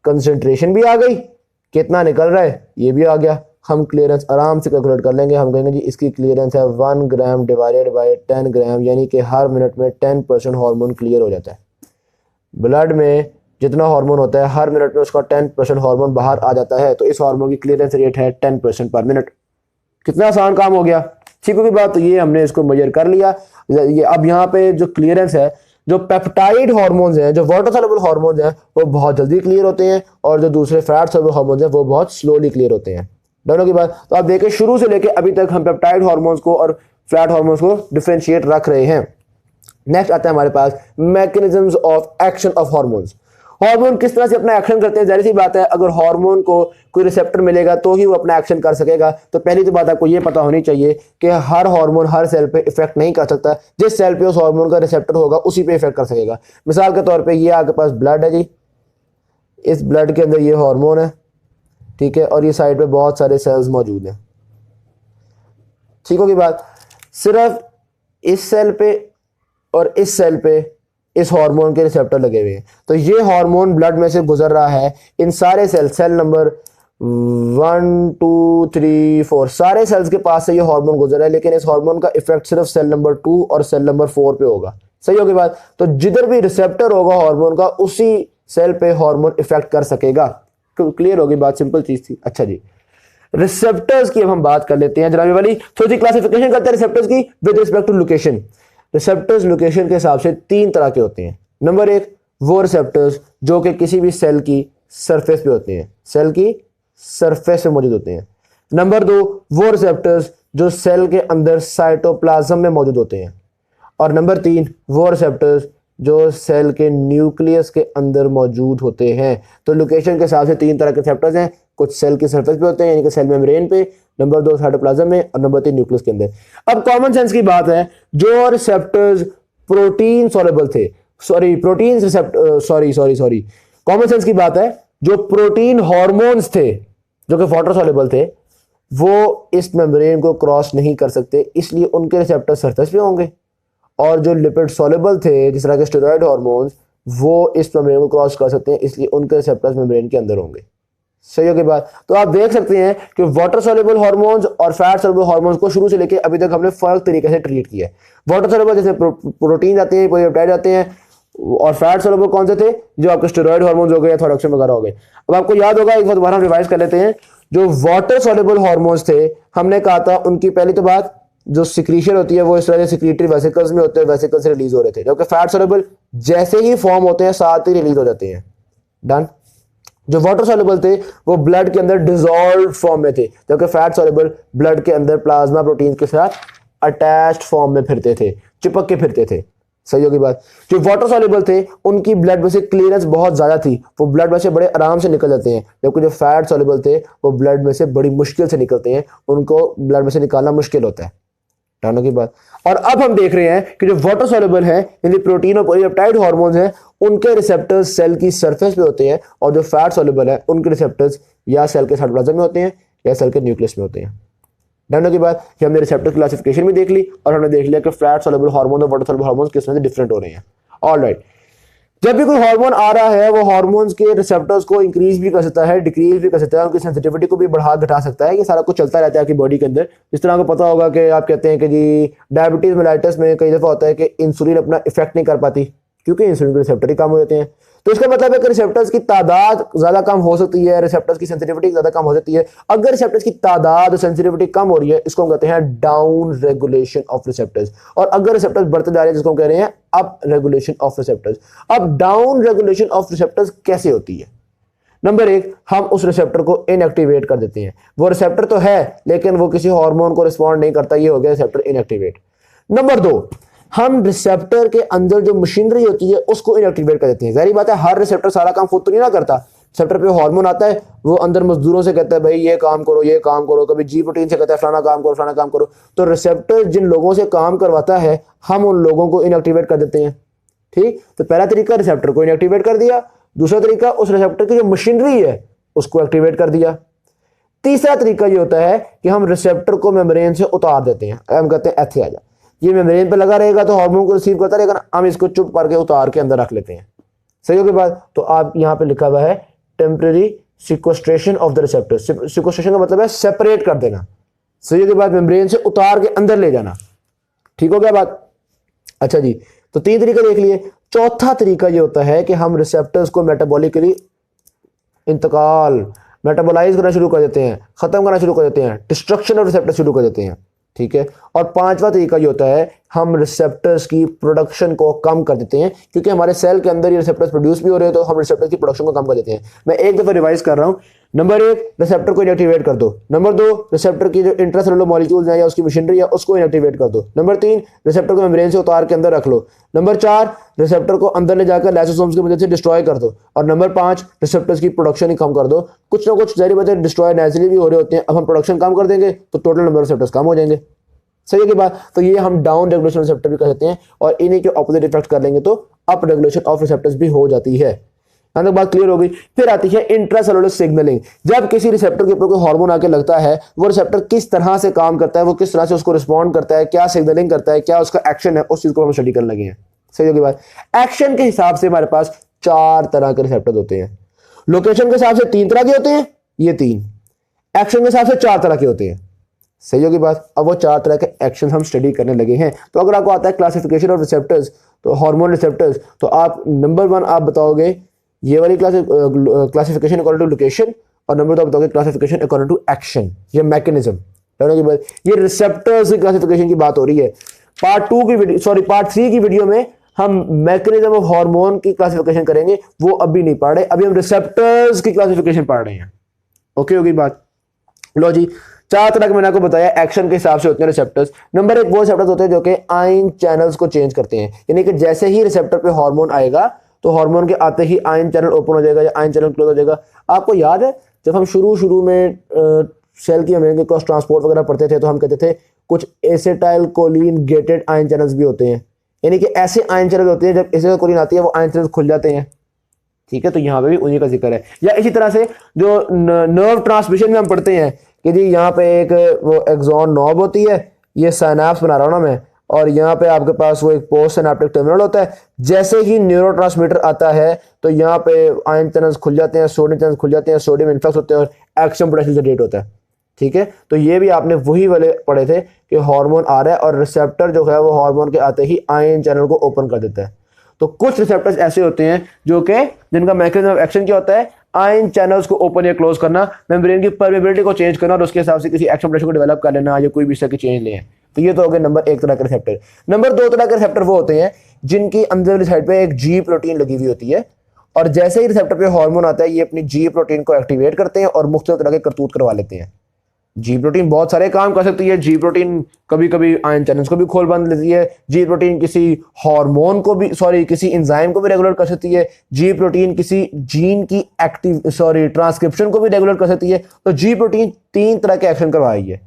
कंसंट्रेशन भी आ गई, कितना निकल रहा है ये भी आ गया। हम क्लियरेंस आराम से कैलकुलेट कर लेंगे। हम कहेंगे जी इसकी क्लियरेंस है 1 ग्राम डिवाइडेड बाय 10 ग्राम, यानी कि हर मिनट में 10% हार्मोन क्लियर हो जाता है। ब्लड में जितना हार्मोन होता है हर मिनट में उसका 10% हार्मोन बाहर आ जाता है, तो इस हार्मोन की क्लियरेंस रेट है 10% पर मिनट। कितना आसान काम हो गया। ठीक होगी बात। तो ये हमने इसको मेजर कर लिया। ये अब यहाँ पे जो क्लियरेंस है, जो पेप्टाइड हार्मोन्स हैं, जो वाटर सॉल्युबल हार्मोन्स हैं, वो बहुत जल्दी क्लियर होते हैं, और जो दूसरे फैट सॉल्युबल हार्मोन्स हैं वो बहुत स्लोली क्लियर होते हैं। दोनों की बात। तो आप देखें शुरू से लेके अभी तक हम पेप्टाइड हार्मोन्स को और फ्लैट हार्मोन्स को डिफरेंशिएट रख रहे हैं। नेक्स्ट आता है हमारे पास mechanisms of action of hormones. Hormone किस तरह से अपना एक्शन करते हैं। जाहिर सी बात है अगर हार्मोन को कोई रिसेप्टर मिलेगा तो ही वो अपना एक्शन कर सकेगा। तो पहली तो बात आपको ये पता होनी चाहिए कि हर हार्मोन हर सेल पे इफेक्ट नहीं कर सकता। जिस सेल पे उस हार्मोन का रिसेप्टर होगा उसी पे इफेक्ट कर सकेगा। मिसाल के तौर पे ये आपके पास ब्लड है जी, इस ब्लड के अंदर ये हार्मोन है, ठीक है, और ये साइड पे बहुत सारे सेल्स मौजूद हैं। ठीक होगी बात। सिर्फ इस सेल पे और इस सेल पे इस हार्मोन के रिसेप्टर लगे हुए हैं। तो ये हार्मोन ब्लड में से गुजर रहा है इन सारे सेल नंबर 1 2 3 4 सारे सेल्स के पास से ये हार्मोन गुजर रहा है, लेकिन इस हार्मोन का इफेक्ट सिर्फ सेल नंबर 2 और सेल नंबर 4 पे होगा। सही होगी बात। तो जिधर भी रिसेप्टर होगा हार्मोन का उसी सेल पे हार्मोन इफेक्ट कर सकेगा। क्लियर होगी बात, सिंपल चीज थी। अच्छा जी, रिसेप्टर्स की अब हम बात कर लेते हैं। जनाबी वाली थोड़ी सी क्लासिफिकेशन करते हैं रिसेप्टर्स की with respect to location. Receptors location के हिसाब से 3 तरह के होते हैं। नंबर 1 वो रिसेप्टर्स जो कि किसी भी सेल की सरफेस पे होते हैं, सेल की सरफेस पे मौजूद होते हैं। नंबर 2 वो रिसेप्टर्स जो सेल के अंदर साइटोप्लाज्म में मौजूद होते हैं। और नंबर 3 वो रिसेप्टर्स जो सेल के न्यूक्लियस के अंदर मौजूद होते हैं। तो लोकेशन के हिसाब से 3 तरह के रिसेप्टर्स हैं। कुछ सेल की सरफेस पे होते हैं यानी कि सेल मेम्ब्रेन पे, नंबर 2 साइटोप्लाज्म में, और नंबर 3 न्यूक्लियस के अंदर। अब कॉमन सेंस की बात है, जो रिसेप्टर्स प्रोटीन सॉल्युबल थे, कॉमन सेंस की बात है, जो प्रोटीन हार्मोन्स थे जो कि वाटर सॉल्युबल थे, वो इस मेम्ब्रेन को क्रॉस नहीं कर सकते, इसलिए उनके रिसेप्टर सरफेस पे होंगे। और जो लिपिड सॉल्युबल थे जिस तरह के स्टेरॉइड हार्मोन्स, वो इस मेम्ब्रेन को क्रॉस कर सकते हैं, इसलिए उनके रिसेप्टर्स मेम्ब्रेन के अंदर होंगे। सही होगी बात। तो आप देख सकते हैं कि वाटर सॉल्युबल हार्मोन्स और फैट सॉल्युबल हार्मोन्स को शुरू से लेकर अभी तक हमने फर्क तरीके से ट्रीट किया है। वाटर सॉल्युबल जैसे प्रोटीन आते हैं, पॉलीपेप्टाइड आते हैं, और फैट सॉल्युबल कौन से थे, जो आपके स्टेरॉइड हार्मोन्स हो गए या थायरोक्सिन वगैरह हो गए। अब आपको याद होगा, एक बार दोबारा हम रिवाइज कर लेते हैं। जो वाटर सॉल्युबल हार्मोन्स थे, हमने कहा था उनकी पहली तो बात जो सिक्रीशन होती है वो इस तरह से सिक्रीटरी वेसिकल्स में होते हैं, वेसिकल से रिलीज हो रहे थे। जबकि फैट सॉल्युबल जैसे ही फॉर्म होते हैं साथ ही रिलीज हो जाते हैं। डन। जो वाटर सॉल्युबल थे वो ब्लड के अंदर डिसॉल्व फॉर्म में थे, जबकि फैट सॉल्युबल ब्लड के अंदर प्लाज्मा प्रोटीन के साथ अटैच्ड फॉर्म में फिरते थे, चिपक के फिरते थे। सही होगी बात। जो वाटर सॉल्युबल थे उनकी ब्लड में से क्लियरेंस बहुत ज्यादा थी, वो ब्लड में से बड़े आराम से निकल जाते हैं, जबकि जो फैट सॉल्युबल थे वो ब्लड में से बड़ी मुश्किल से निकलते हैं, उनको ब्लड में से निकालना मुश्किल होता है। जानने की बात। और अब हम देख रहे हैं कि जो वाटर सॉल्युबल है यानी प्रोटीन और पॉलीपेप्टाइड हार्मोन्स हैं, उनके रिसेप्टर्स सेल की सरफेस पे होते हैं, और जो फैट सॉल्युबल है उनके रिसेप्टर्स या सेल के साइटोप्लाज्म में होते हैं या सेल के न्यूक्लियस में होते हैं। जानने की बात कि हमने रिसेप्टर क्लासिफिकेशन भी देख ली, और हमने देख लिया कि फैट सॉल्युबल हार्मोन और वाटर सॉल्युबल हार्मोन्स किस तरह से डिफरेंट हो रहे हैं। ऑलराइट। जब भी कोई हार्मोन आ रहा है वो हार्मोन्स के रिसेप्टर्स को इंक्रीज भी कर सकता है, डिक्रीज भी कर सकता है, उनकी सेंसिटिविटी को भी बढ़ा घटा सकता है। ये सारा कुछ चलता रहता है आपकी बॉडी के अंदर। जिस तरह आपको पता होगा कि आप कहते हैं कि जी डायबिटीज मेलाइटिस में कई दफा होता है कि इंसुलिन अपना इफेक्ट नहीं कर पाती क्योंकि इंसुलिन के रिसेप्टर ही कम हो जाते हैं। तो इसका मतलब है कि रिसेप्टर्स की तादाद ज्यादा कम हो सकती है, रिसेप्टर्स की सेंसिटिविटी ज्यादा कम हो सकती है। अगर रिसेप्टर्स की तादाद और सेंसिटिविटी कम हो रही है, इसको हम कहते हैं डाउन रेगुलेशन ऑफ रिसेप्टर्स। और अगर रिसेप्टर्स बढ़ते जा रहे हैं, जिसको हम कह रहे हैं अप रेगुलेशन ऑफ रिसेप्टर्स। अब डाउन रेगुलेशन ऑफ रिसेप्टर्स कैसे होती है? नंबर 1, हम उस रिसेप्टर को इनएक्टिवेट कर देते हैं। वो रिसेप्टर तो है लेकिन वो किसी हार्मोन को रिस्पॉन्ड नहीं करता, ये हो गया रिसेप्टर इनएक्टिवेट। नंबर 2, हम रिसेप्टर के अंदर जो मशीनरी होती है उसको इनएक्टिवेट कर देते हैं। जाहिर बात है हर रिसेप्टर सारा काम खुद तो नहीं ना करता। रिसेप्टर पे हार्मोन आता है, वो अंदर मजदूरों से कहता है भाई ये काम करो, ये काम करो, कभी जी प्रोटीन से कहता है फलाना काम करो, फलाना काम करो। तो रिसेप्टर जिन लोगों से काम करवाता है हम उन लोगों को इनएक्टिवेट कर देते हैं। ठीक। तो पहला तरीका रिसेप्टर को इनएक्टिवेट कर दिया, दूसरा तरीका उस रिसेप्टर की जो मशीनरी है उसको एक्टिवेट कर दिया। तीसरा तरीका ये होता है कि हम रिसेप्टर को मेम्ब्रेन से उतार देते हैं। हम कहते हैं ऐसे आ जा, ये मेम्ब्रेन पे लगा रहेगा तो हार्मोन को रिसीव करता रहेगा, हम इसको चुप करके उतार के अंदर रख लेते हैं। सही होगी बात। तो आप यहाँ पे लिखा हुआ है temporary sequestration of the receptor. Sequestration का मतलब है सेपरेट कर देना, सही के बाद मेम्ब्रेन से उतार के अंदर ले जाना। ठीक हो गया बात? अच्छा जी, तो 3 तरीका देख लिए। चौथा तरीका ये होता है कि हम रिसेप्टर्स को मेटाबॉलिकली इंतकाल मेटाबोलाइज करना शुरू कर देते हैं, खत्म करना शुरू कर देते हैं, डिस्ट्रक्शन ऑफ रिसेप्टर शुरू कर देते हैं। ठीक है। और 5वां तरीका ये होता है हम रिसेप्टर्स की प्रोडक्शन को कम कर देते हैं, क्योंकि हमारे सेल के अंदर ये रिसेप्टर्स प्रोड्यूस भी हो रहे हैं, तो हम रिसेप्टर्स की प्रोडक्शन को कम कर देते हैं। मैं एक दफा रिवाइज कर रहा हूं। नंबर 1, रिसेप्टर को इनएक्टिवेट कर दो। नंबर 2, रिसेप्टर की जो इंट्रासेलुलर मॉलिक्यूल्स हैं या उसकी मशीनरी है उसको इनएक्टिवेट कर दो। नंबर 3, रिसेप्टर को मेम्ब्रेन से उतार के अंदर रख लो। नंबर 4, रिसेप्टर को अंदर ले जाकर लाइसोसोम्स की मदद से डिस्ट्रॉय कर दो। और नंबर 5, रिसेप्टर्स की प्रोडक्शन ही कम कर दो। कुछ ना कुछ जाहिर बात है डिस्ट्रॉय नेचुरली भी हो रहे होते हैं, अब हम प्रोडक्शन कम कर देंगे तो टोटल नंबर ऑफ रिसेप्टर्स कम हो जाएंगे। सही है की बात? तो ये हम डाउन रेगुलेशन रिसेप्टर भी कर सकते हैं, और इन्हीं के ऑपोजिट इफेक्ट कर लेंगे तो अप रेगुलेशन ऑफ रिसेप्टर्स भी हो जाती है। यहां तक बात क्लियर हो गई। फिर आती है इंट्रासेलुलर सिग्नलिंग। जब किसी रिसेप्टर के ऊपर कोई हार्मोन आके लगता है, वो रिसेप्टर किस तरह से काम करता है, वो किस तरह से उसको रिस्पॉन्ड करता है, क्या सिग्नलिंग करता है, क्या उसका एक्शन है, उस चीज को हम स्टडी करने लगे हैं। सही होगी बात? एक्शन के हिसाब से हमारे पास 4 तरह के रिसेप्टर होते हैं। लोकेशन के हिसाब से 3 तरह के होते हैं, ये 3। एक्शन के हिसाब से 4 तरह के होते हैं। सही होगी बात? अब वो 4 तरह के एक्शन हम स्टडी करने लगे हैं। तो अगर आपको आता है क्लासिफिकेशन ऑफ रिसेप्टर्स, तो हार्मोन रिसेप्टर्स, तो आप नंबर 1 आप बताओगे ये वाली क्लासिफिकेशन अकॉर्डिंग टू लोकेशन, और नंबर 2 बताओगे क्लासिफिकेशन अकॉर्डिंग टू एक्शन या मैकेनिज्म। ये रिसेप्टर्स की क्लासिफिकेशन की बात हो रही है। पार्ट 3 की वीडियो में हम मैकेनिज्म ऑफ हार्मोन की क्लासिफिकेशन करेंगे, वो अभी नहीं पढ़ रहे, अभी हम रिसेप्टर्स की क्लासिफिकेशन पढ़ रहे हैं। ओके होगी बात? लो जी, 4 तरह के मैंने आपको बताया एक्शन के हिसाब से होते हैं रिसेप्टर्स। नंबर 1 वो रिसेप्टर्स होते हैं जो कि आयन चैनल्स को चेंज करते हैं, यानी कि जैसे ही रिसेप्टर पे हार्मोन आएगा तो हार्मोन के आते ही आयन चैनल ओपन हो जाएगा या आयन चैनल क्लोज हो जाएगा। आपको याद है जब हम शुरू में सेल की मेम्ब्रेन के क्रॉस ट्रांसपोर्ट वगैरह पढ़ते थे, तो हम कहते थे कुछ acetyl choline gated ion channels भी होते हैं, यानी कि ऐसे आयन चैनल होते हैं जब एसिटाइल कोलिन आती है वो आयन चैनल्स खुल जाते हैं। ठीक है, तो यहाँ पे भी उन्हीं का जिक्र है। या इसी तरह से जो नर्व ट्रांसमिशन में हम पढ़ते हैं कि जी यहाँ पे एक वो एक्सॉन नॉब होती है, ये साइनेप्स बना रहा हूँ ना मैं, और यहाँ पे आपके पास वो एक पोस्ट सिनेप्टिक टर्मिनल होता है। जैसे ही न्यूरोट्रांसमीटर आता है तो यहाँ पे आयन चैनल्स खुल जाते हैं, सोडियम चैनल्स खुल जाते हैं, सोडियम इन्फ्लक्स होते हैं और एक्शन पोटेंशियल जनरेट होता है। ठीक है, तो ये भी आपने वही वाले पढ़े थे कि हार्मोन आ रहा है और रिसेप्टर जो है वो हार्मोन के आते ही आयन चैनल को ओपन कर देता है। तो कुछ रिसेप्टर्स ऐसे होते हैं जो कि जिनका मैकेनिज्म ऑफ एक्शन क्या होता है, आयन चैनल्स को ओपन या क्लोज करना, मेम्ब्रेन की परमेबिलिटी को चेंज करना और उसके हिसाब से किसी एक्शन पोटेंशियल को डेवलप कर लेना या कोई भी इस तरह की चेंज ले। तो ये तो हो गए नंबर 1 तरह के रिसेप्टर। नंबर 2 तरह के रिसेप्टर वो होते हैं जिनकी अंदर वाली साइड पे एक जी प्रोटीन लगी हुई होती है, और जैसे ही रिसेप्टर पे हार्मोन आता है ये अपनी जी प्रोटीन को एक्टिवेट करते हैं और मुख्तलिफ तरह के करतूत करवा लेते हैं। जी प्रोटीन बहुत सारे काम कर सकती है। जी प्रोटीन कभी कभी आयन चैनल्स को भी खोल बंद लेती है। जी प्रोटीन किसी हार्मोन को भी किसी एंजाइम को भी रेगुलेट कर सकती है। जी प्रोटीन किसी जीन की ट्रांसक्रिप्शन को भी रेगुलेट कर सकती है। तो जी प्रोटीन 3 तरह के एक्शन करवाई है।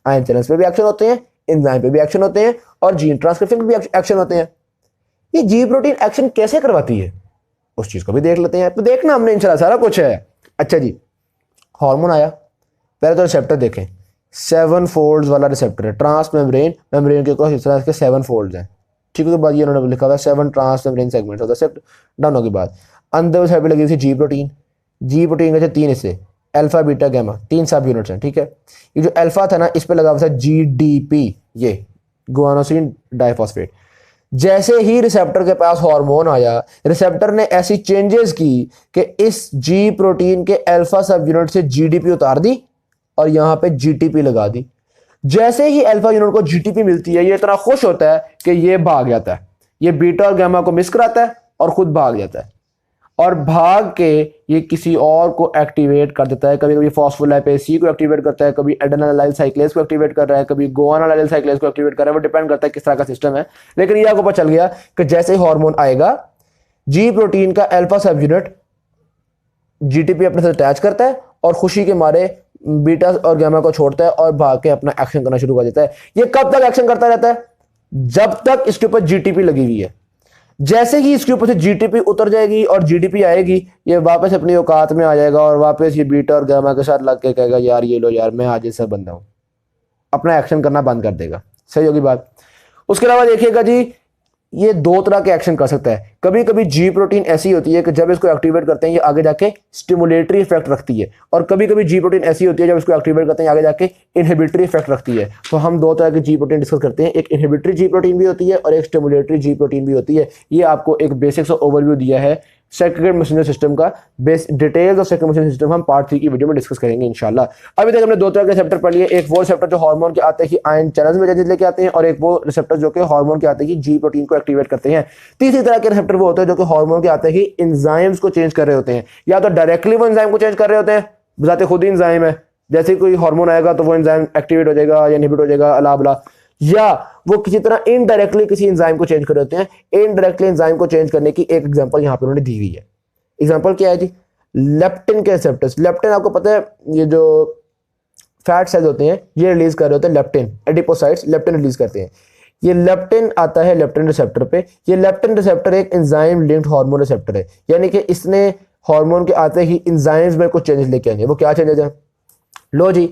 आयन चैनल्स पे भी एक्शन होते हैं, एंजाइम पे भी एक्शन होते हैं, और जीन ट्रांसक्रिप्शन पे भी एक्शन होते हैं। ये जी प्रोटीन एक्शन कैसे करवाती है उस चीज को भी देख लेते हैं। तो देखना हमने इंशाल्लाह सारा कुछ है। अच्छा जी, हार्मोन आया, पहले तो रिसेप्टर देखें। 7 फोल्ड्स वाला रिसेप्टर है, ट्रांस मेम्ब्रेन के क्रॉस इस तरह के 7 फोल्ड्स हैं। ठीक है, तो बाद ये उन्होंने लिखा हुआ है 7 trans membrane segments of the sept. Down होगी बात। अंदर साइड पे लगी हुई थी जी प्रोटीन। जी प्रोटीन के 3 हिस्से, अल्फा बीटा गामा, 3 सब यूनिट्स हैं। ठीक है, ये जो अल्फा था ना इस पे लगा हुआ था GDP, ये गुआनोसिन डाइफॉस्फेट। जैसे ही रिसेप्टर के पास हार्मोन आया, रिसेप्टर ने ऐसी चेंजेस की कि इस जी प्रोटीन के अल्फा सब यूनिट से GDP उतार दी और यहां पे GTP लगा दी। जैसे ही अल्फा यूनिट को GTP मिलती है, ये इतना खुश होता है कि ये भाग जाता है, ये बीटा और गामा को मिस कराता है और खुद भाग जाता है, और भाग के ये किसी और को एक्टिवेट कर देता है। कभी कभी फॉस्फोलाइपेज सी को एक्टिवेट करता है, कभी एडेनालाइल साइक्लेज को एक्टिवेट कर रहा है, कभी गोआनालाइल साइक्लेज को एक्टिवेट कर रहा है। वो डिपेंड करता है किस तरह का सिस्टम है। लेकिन ये आपको पता चल गया कि जैसे ही हार्मोन आएगा, जी प्रोटीन का अल्फा सब यूनिट GTP अपने साथ अटैच करता है और खुशी के मारे बीटा और गामा को छोड़ता है और भाग के अपना एक्शन करना शुरू कर देता है। ये कब तक एक्शन करता रहता है? जब तक इसके ऊपर GTP लगी हुई है। जैसे ही इसके ऊपर से GTP उतर जाएगी और GDP आएगी, ये वापस अपनी औकात में आ जाएगा और वापस ये बीटा और गामा के साथ लग के कहेगा यार ये लो यार, मैं आज जैसा बंदा हूं, अपना एक्शन करना बंद कर देगा। सही होगी बात? उसके अलावा देखिएगा जी, ये दो तरह के एक्शन कर सकता है। कभी कभी जी प्रोटीन ऐसी होती है कि जब इसको एक्टिवेट करते हैं ये आगे जाके स्टिमुलेटरी इफेक्ट रखती है, और कभी कभी जी प्रोटीन ऐसी होती है जब इसको एक्टिवेट करते हैं आगे जाके इनहिबिटरी इफेक्ट रखती है। तो हम दो तरह की जी प्रोटीन डिस्कस करते हैं, एक इनहिबिटरी जी प्रोटीन भी होती है और एक स्टिमुलेटरी जी प्रोटीन भी होती है। ये आपको एक बेसिक सा ओवरव्यू दिया है सेक्रेटेड मैसेंजर सिस्टम का। Base details of secreted messenger system हम पार्ट 3 की वीडियो में डिस्कस करेंगे इंशाल्लाह। अभी तक हमने दो तरह के रिसेप्टर पढ़ लिए, एक वो रिसेप्टर जो हार्मोन के आते ही आयन चैनल्स में चेंजेस लेके आते हैं, और एक वो रिसेप्टर जो कि हार्मोन के आते ही जी प्रोटीन को एक्टिवेट करते हैं। तीसरी तरह के रिसेप्टर वो होते हैं जो कि हार्मोन के आते ही एंजाइम्स को चेंज कर रहे होते हैं, या तो डायरेक्टली वो एंजाइम को चेंज कर रहे होते हैं, बताते खुद ही एंजाइम है, जैसे कोई हार्मोन आएगा तो वो एंजाइम एक्टिवेट हो जाएगा या इनहिबिट हो जाएगा अला बला, या वो किसी तरह इनडायरेक्टली किसी एंजाइम को चेंज कर रहे होते हैं। इनडायरेक्टली एंजाइम को चेंज करने की एक एग्जांपल यहां पे उन्होंने दी हुई है। एग्जांपल क्या है जी? लेप्टिन के रिसेप्टर्स। लेप्टिन आपको पता है ये जो फैट सेल्स होते हैं ये रिलीज कर रहे होते हैं लेप्टिन, एडिपोसाइट्स लेप्टिन रिलीज करते हैं। ये लेप्टिन आता है लेप्टिन रिसेप्टर पे। ये लेप्टिन रिसेप्टर एक एंजाइम लिंक्ड हार्मोन रिसेप्टर है, यानी कि इसने हार्मोन के आते ही एंजाइम्स में कुछ चेंजेस लेके आएंगे। वो क्या चेंजेस है? लो जी,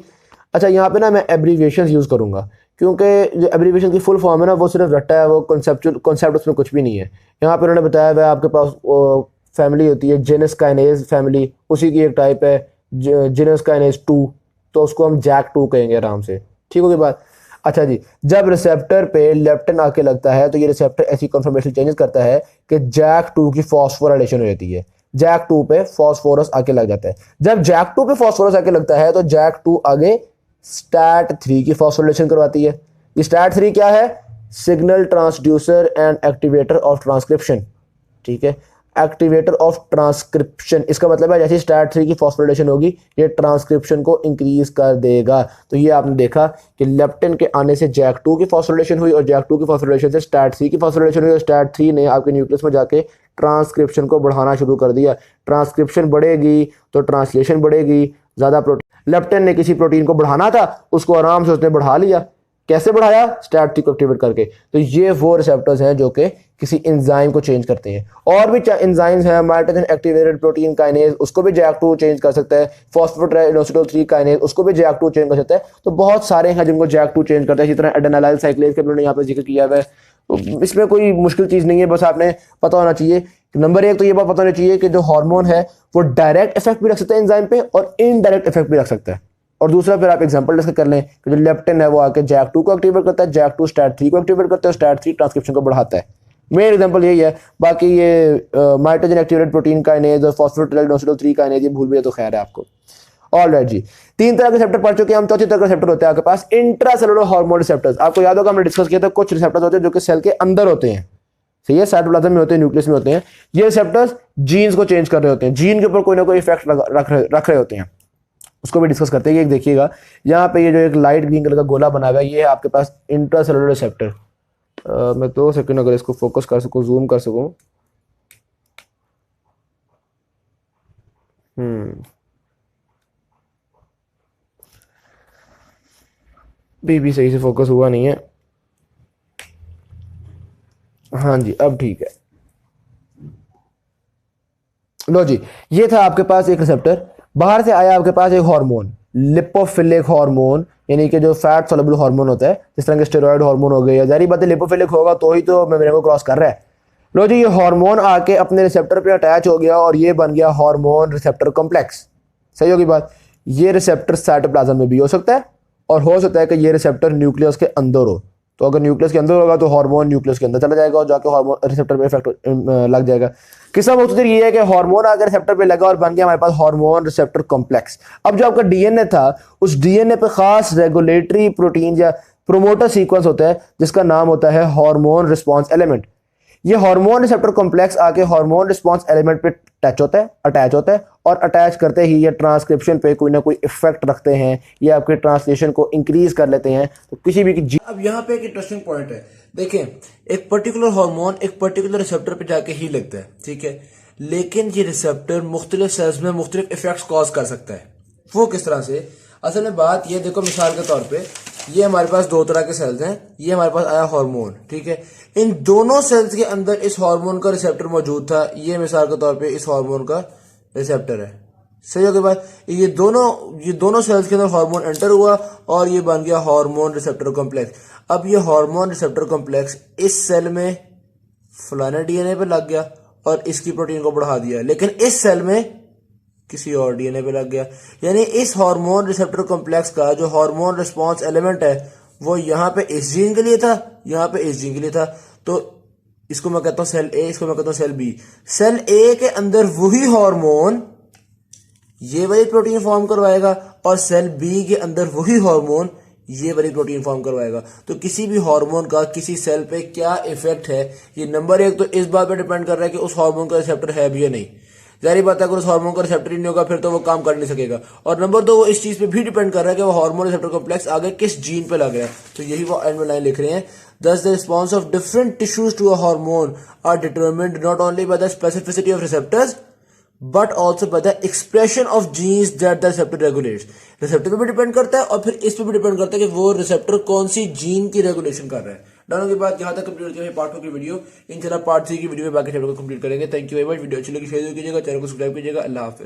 अच्छा यहाँ पे ना मैं एब्रीविएशंस यूज करूंगा क्योंकि जो एब्रीविएशन की फुल फॉर्म है ना वो सिर्फ रट्टा है, वो कॉन्सेप्ट उसमें कुछ भी नहीं है। यहाँ पे उन्होंने बताया हुआ आपके पास फैमिली होती है जेनस काइनेज फैमिली, उसी की एक टाइप है जेनस काइनेज 2, तो उसको हम जैक 2 कहेंगे आराम से, ठीक होगी बात। अच्छा जी, जब रिसेप्टर पे लेप्टिन आके लगता है तो ये रिसेप्टर ऐसी कन्फर्मेशन चेंजेस करता है कि जैक 2 की फॉस्फोराइलेशन हो जाती है, जैक 2 पे फॉस्फोरस आके लग जाता है। जब जैक 2 पे फॉस्फोरस आके लगता है तो जैक 2 आगे स्टैट 3 की फॉस्फोराइलेशन करवाती है। ये स्टैट 3 क्या है? Signal transducer and activator of transcription, ठीक है, एक्टिवेटर ऑफ ट्रांसक्रिप्शन। इसका मतलब है जैसे स्टैट 3 की फॉस्फोराइलेशन होगी ये ट्रांसक्रिप्शन को इंक्रीज कर देगा। तो ये आपने देखा कि लेप्टिन के आने से जैक 2 की फॉस्फोराइलेशन हुई और जैक 2 की फॉस्फोराइलेशन से स्टैट 3 की फॉस्फोराइलेशन हुई, और स्टैट 3 ने आपके न्यूक्लियस में जाके ट्रांसक्रिप्शन को बढ़ाना शुरू कर दिया। ट्रांसक्रिप्शन बढ़ेगी तो ट्रांसलेशन बढ़ेगी, ज़्यादा प्रोटीन। लेप्टिन ने किसी प्रोटीन को बढ़ाना था, उसको आराम से उसने बढ़ा लिया। कैसे बढ़ाया? स्टैट 3 को एक्टिवेट करके। तो ये वो रिसेप्टर्स हैं जो कि किसी एंजाइम को चेंज करते हैं। और भी एंजाइम्स हैं, माइटोसिन एक्टिवेटेड प्रोटीन काइनेज, उसको भी जैक 2 चेंज कर सकता है। फॉस्फोट्राइनोसिटोल 3 काइनेज, उसको भी जैक 2 चेंज कर सकता है। तो बहुत सारे हैं जिनको जैक 2 चेंज करता है। इसी तरह एडेनालाइल साइक्लेज का उन्होंने यहाँ पे जिक्र किया हुआ है। तो इसमें कोई मुश्किल चीज़ नहीं है, बस आपने पता होना चाहिए। नंबर एक तो ये बात पता होनी चाहिए कि जो हार्मोन है वो डायरेक्ट इफेक्ट भी रख सकता है एंजाइम पे और इनडायरेक्ट इफेक्ट भी रख सकता है। और दूसरा फिर आप एग्जांपल डिस्कस कर लें कि जो लेप्टिन है वो आके जैक 2 को एक्टिवेट करता है, जैक 2 स्टैट 3 को एक्टिवेट करता है, स्टैट 3 ट्रांसक्रिप्शन को बढ़ाता है। मेन एग्जांपल यही है। बाकी ये माइटोजन एक्टिवेटेड प्रोटीन काइनेज और फॉस्फोराइनोसिटोल 3 काइनेज ये भूल भी तो खैर है आपको। ऑलराइट जी, 3 तरह के रिसेप्टर पढ़ चुके हैं हम। चौथी तरह का रिसेप्टर होता है आपके पास इंट्रासेलुलर हार्मोन रिसेप्टर्स। आपको याद होगा हमने डिस्कस किया था कुछ रिसेप्टर्स होते हैं जो कि सेल के अंदर होते हैं, सही है, साइटोप्लाज्म में होते हैं, न्यूक्लियस में होते हैं। ये रिसेप्टर्स जीन्स को चेंज कर रहे होते हैं, जीन के ऊपर कोई ना कोई इफेक्ट रख रहे होते हैं, उसको भी डिस्कस करते हैं। एक देखिएगा यहाँ पे ये जो एक लाइट ग्रीन कलर का गोला बना हुआ है ये है आपके पास इंट्रासेलुलर रिसेप्टर। मैं 2 सेकंड अगर इसको फोकस कर सकूं, जूम कर सकूं, भी सही से फोकस हुआ नहीं है। हाँ जी, अब ठीक है। लो जी, ये था आपके पास एक रिसेप्टर। बाहर से आया आपके पास एक हार्मोन, लिपोफिलिक हार्मोन, यानी कि जो फैट सोलुबल हार्मोन होता है, जिस तरह के स्टेरॉयड हार्मोन हो गए, या जारी बात है लिपोफिलिक होगा तो ही तो मेम्ब्रेन को क्रॉस कर रहा है। लो जी, ये हार्मोन आके अपने रिसेप्टर पे अटैच हो गया और ये बन गया हार्मोन रिसेप्टर कॉम्प्लेक्स। सही होगी बात। ये रिसेप्टर साइटोप्लाज्म में भी हो सकता है और हो सकता है कि ये रिसेप्टर न्यूक्लियस के अंदर हो। तो अगर न्यूक्लियस के अंदर होगा तो हार्मोन न्यूक्लियस के अंदर चला जाएगा और जाकर हार्मोन रिसेप्टर पे इफेक्ट लग जाएगा। किस्सा मुख्तसर ये है कि हार्मोन अगर रिसेप्टर पे लगा और बन गया हमारे पास हार्मोन रिसेप्टर कॉम्प्लेक्स। अब जो आपका डीएनए था उस डीएनए पे खास रेगुलेटरी प्रोटीन या प्रोमोटर सीक्वेंस होता है जिसका नाम होता है हार्मोन रिस्पॉन्स एलिमेंट। ये हार्मोन रिसेप्टर कॉम्प्लेक्स आके हार्मोन रिस्पॉन्स एलिमेंट पे अटैच होता है और अटैच करते ही ये ट्रांसक्रिप्शन पे कोई ना कोई इफेक्ट रखते हैं, ये आपके ट्रांसलेशन को इंक्रीज कर लेते हैं। तो किसी भी अब यहाँ पे एक इंटरेस्टिंग पॉइंट है, देखें, एक पर्टिकुलर हार्मोन एक पर्टिकुलर रिसेप्टर पे जाके ही लगता है, ठीक है, लेकिन ये रिसेप्टर मुख्तलिफ सेल्स में मुख्तलिफ इफेक्ट्स कॉज कर सकता है। वो किस तरह से? असल में बात ये देखो, मिसाल के तौर पे ये हमारे पास 2 तरह के सेल्स हैं, ये हमारे पास आया हार्मोन, ठीक है, इन दोनों सेल्स के अंदर इस हार्मोन का रिसेप्टर मौजूद था। ये मिसाल के तौर पे इस हार्मोन का रिसेप्टर है, सही हो गई बात। ये दोनों सेल्स के अंदर हार्मोन एंटर हुआ और ये बन गया हार्मोन रिसेप्टर कॉम्प्लेक्स। अब ये हार्मोन रिसेप्टर कॉम्प्लेक्स इस सेल में फलाने डीएनए पे लग गया और इसकी प्रोटीन को बढ़ा दिया, लेकिन इस सेल में किसी और डीएनए पे लग गया। यानी इस हार्मोन रिसेप्टर कॉम्प्लेक्स का जो हार्मोन रिस्पांस एलिमेंट है वो यहाँ पे इस जीन के लिए था, यहाँ पे इस जीन के लिए था। तो इसको मैं कहता हूं सेल ए, इसको मैं कहता हूं सेल बी। सेल ए के अंदर वही हार्मोन ये वाली प्रोटीन फॉर्म करवाएगा और सेल बी के अंदर वही हार्मोन ये वाली प्रोटीन फॉर्म करवाएगा। तो किसी भी हार्मोन का किसी सेल पे क्या इफेक्ट है, ये नंबर एक तो इस बात पे डिपेंड कर रहा है कि उस हार्मोन का रिसेप्टर है भी या नहीं। जाहिर बात है अगर उस हार्मोन का रिसेप्टर ही नहीं होगा फिर तो वो काम कर नहीं सकेगा। और नंबर दो वो इस चीज पे भी डिपेंड कर रहा है कि वो हार्मोन रिसेप्टर कॉम्प्लेक्स आगे किस जीन पे लग रहा है। तो यही वो एंड में लाइन लिख रहे हैं, thus the response of different tissues to a hormone are determined not only by the specificity of receptors but also by the expression of genes that the receptor regulates। Receptor पे भी depend करता है और फिर इस पे भी depend करता है कि वो रिसेप्टर कौन सी जीन की रेगुलेशन कर रहा है। डाउन की बात यहाँ तक कंप्लीट होती है पार्ट 2 की वीडियो। इंशाल्लाह पार्ट 3 की वीडियो में बाकी चैप्टर को कंप्लीट करेंगे। Thank you very much. Video अच्छी लगी शेयर कीजिएगा, चैनल को सब्सक्राइब कीजिएगा। अल्लाह हाफिज।